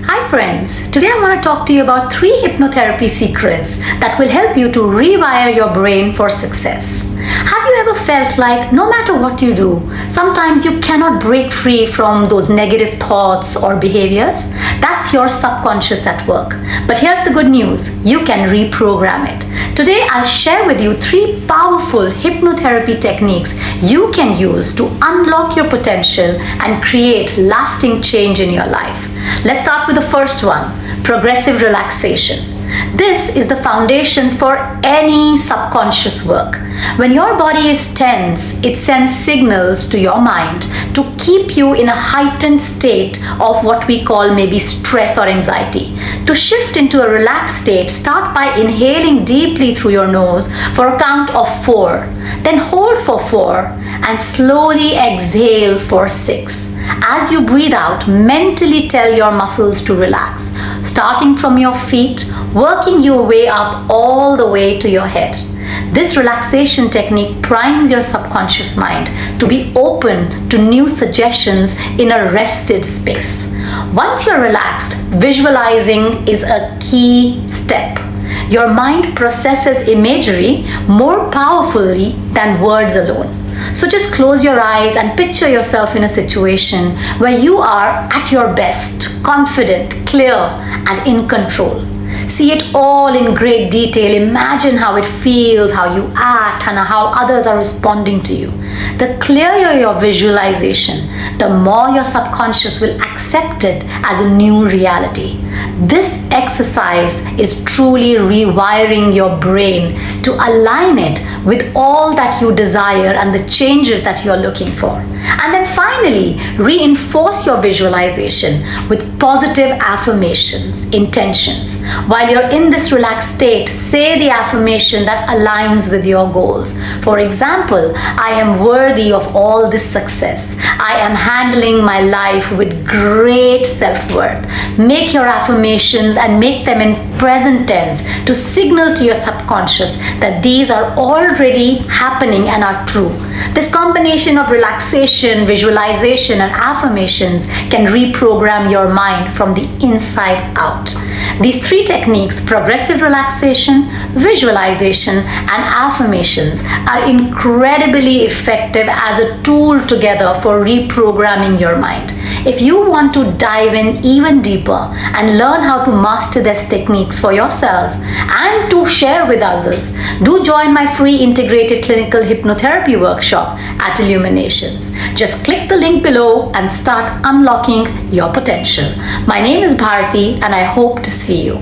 Hi friends, today I want to talk to you about 3 hypnotherapy secrets that will help you to rewire your brain for success. Have you ever felt like no matter what you do, sometimes you cannot break free from those negative thoughts or behaviors? That's your subconscious at work. But here's the good news, you can reprogram it. Today I'll share with you 3 powerful hypnotherapy techniques you can use to unlock your potential and create lasting change in your life. Let's start with the first one, progressive relaxation. This is the foundation for any subconscious work. When your body is tense, it sends signals to your mind to keep you in a heightened state of what we call maybe stress or anxiety. To shift into a relaxed state, start by inhaling deeply through your nose for a count of 4. Then hold for 4 and slowly exhale for 6. As you breathe out, mentally tell your muscles to relax, starting from your feet, working your way up all the way to your head. This relaxation technique primes your subconscious mind to be open to new suggestions in a rested space. Once you're relaxed, visualizing is a key step. Your mind processes imagery more powerfully than words alone. So just close your eyes and picture yourself in a situation where you are at your best, confident, clear, and in control. See it all in great detail. Imagine how it feels, how you act, and how others are responding to you. The clearer your visualization, the more your subconscious will accept it as a new reality. This exercise is truly rewiring your brain to align it with all that you desire and the changes that you're looking for. And then finally, reinforce your visualization with positive affirmations, intentions. While you're in this relaxed state, say the affirmation that aligns with your goals. For example, I am worthy of all this success. I am handling my life with great self-worth. Make your affirmations and make them in present tense to signal to your subconscious that these are already happening and are true. This combination of relaxation, visualization, and affirmations can reprogram your mind from the inside out. These 3 techniques, progressive relaxation, visualization, and affirmations, are incredibly effective as a tool together for reprogramming your mind. If you want to dive in even deeper and learn how to master these techniques for yourself and to share with others, do join my free integrated clinical hypnotherapy workshop at Illuminations. Just click the link below and start unlocking your potential. My name is Bharti and I hope to see you.